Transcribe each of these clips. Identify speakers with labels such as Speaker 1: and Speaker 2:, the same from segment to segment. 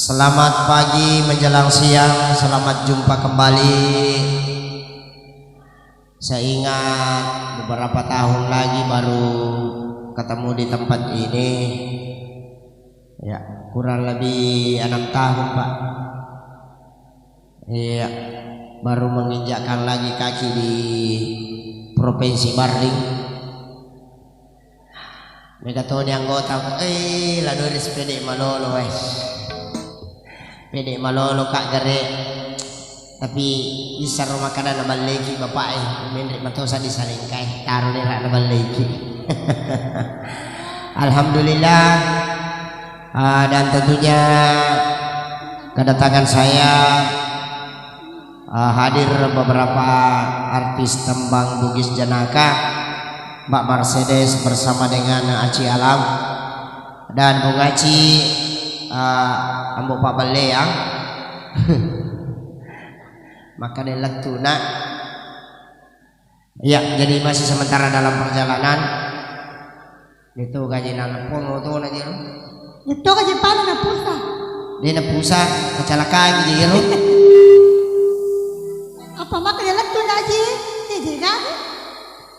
Speaker 1: Selamat pagi menjelang siang, selamat jumpa kembali. Saya ingat beberapa tahun lagi baru ketemu di tempat ini. Ya, kurang lebih 6 tahun, Pak. Iya, baru menginjakkan lagi kaki di Provinsi Barling. Mereka tahu ni anggota, lalu di sepeda malolo, pede malolo kak gere, tapi isar rumah kada na balegi bapak menrik matosa di salingkai taruh ni rak na balegi. Alhamdulillah, dan tentunya kedatangan saya hadir beberapa artis tembang Bugis Janaka, Mbak Mercedes bersama dengan Aci Alam dan Bung Aci, Ambo Pak Baleang. Maka diletuna. Ya, jadi masih sementara dalam perjalanan. Itu gaji nelpon itu aja lo.
Speaker 2: Itu gaji paling na pusa.
Speaker 1: Dia na pusa kecelakaan gitu lo.
Speaker 2: Apa maka dia letuna aja? Dia kan?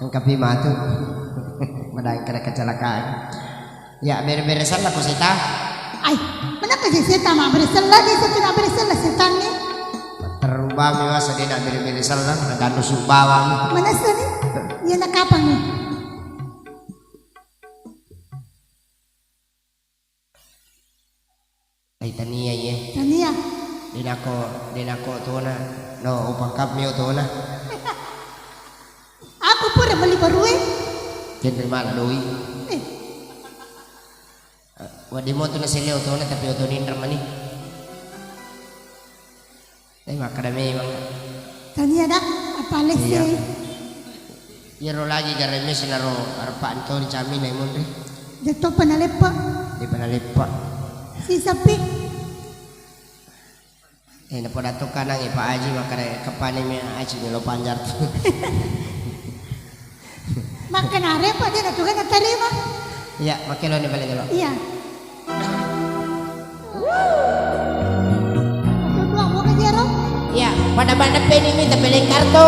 Speaker 1: Angkapi matu. Madai kena kecelakaan. Ya, beres-beresan lah kusita.
Speaker 2: Ay, mana kerja setan mah beresalah dia setan nak beresalah setan ni.
Speaker 1: Terubah memang sedih nak beres-beresan lah. Nak nusuk bawang.
Speaker 2: Mana sini? Dia nak kapan ni?
Speaker 1: Ay tania ye.
Speaker 2: Tania.
Speaker 1: Dinako tu na. No, upangkap mi tu na.
Speaker 2: Aku pun dah beli baru
Speaker 1: Jadi mana doi? Wadi mo tu na sila tu na tapi tu ni ramani. Ay makadami bang.
Speaker 2: Tania dah apa lagi?
Speaker 1: Iya. Iro lagi garami sinaro arpaan tu di camin ay mon.
Speaker 2: Jatuh penalepa.
Speaker 1: Di panalipa.
Speaker 2: Si sapi.
Speaker 1: Napodato ka nang Pak Haji makanya kapanin mi Haji nilo panjar tu.
Speaker 2: Makan arepa dia nak tukan nak terima.
Speaker 1: Iya, makelo ni balik dulu.
Speaker 2: Iya. Dua mau kerja ro?
Speaker 1: Iya, pada peni minta beli kartu.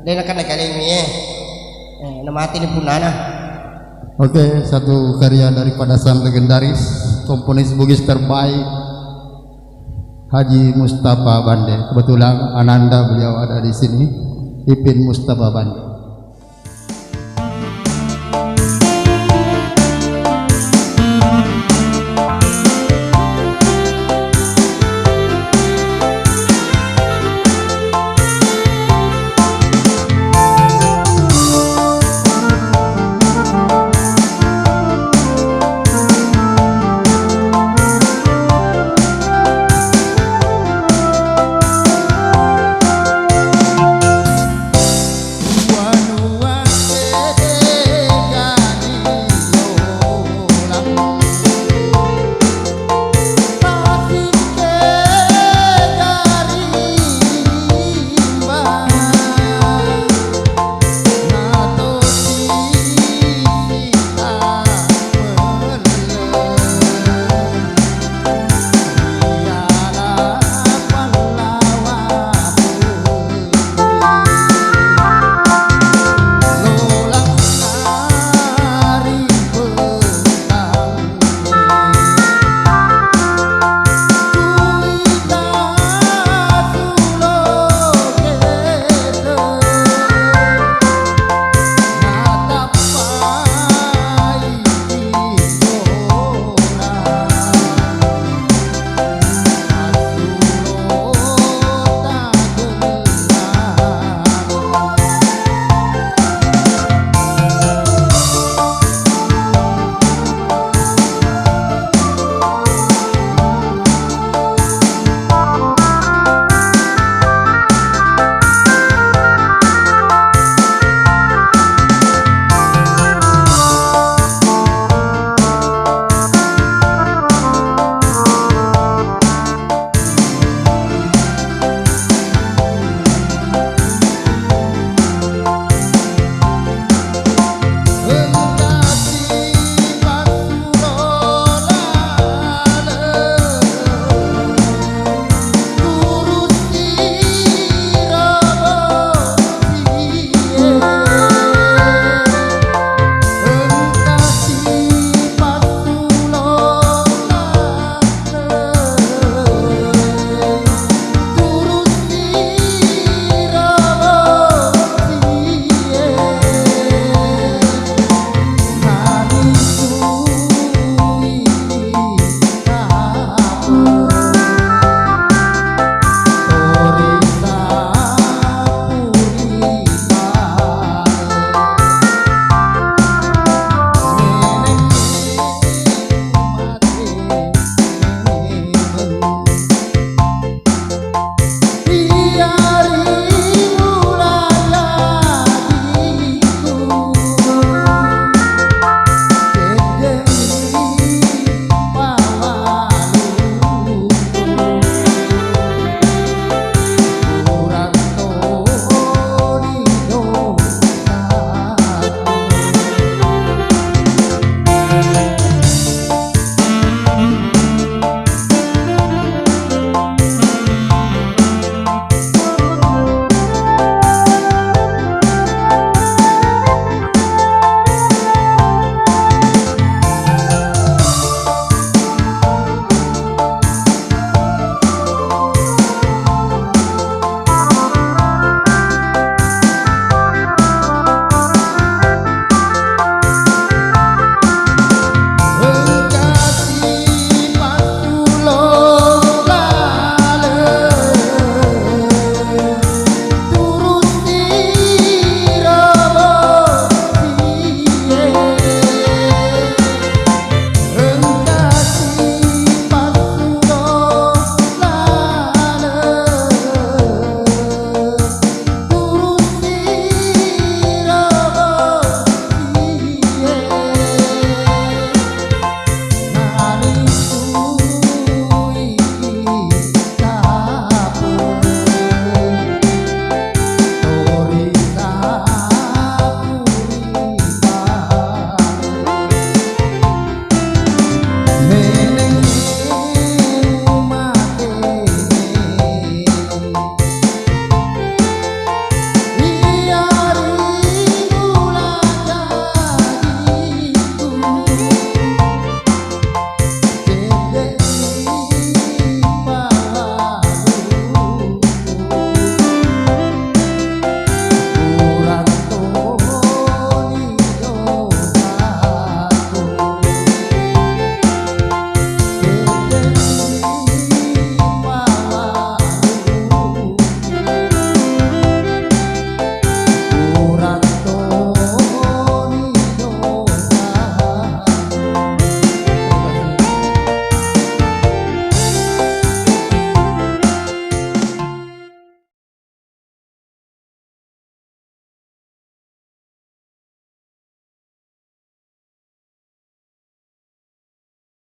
Speaker 1: Dia nak kena kali ini nama hati ni punana.
Speaker 3: Oke, satu karya daripada sang legendaris komponis Bugis terbaik Haji Mustafa Bande. Kebetulan Ananda beliau ada di sini. Ipin Mustafa Bande.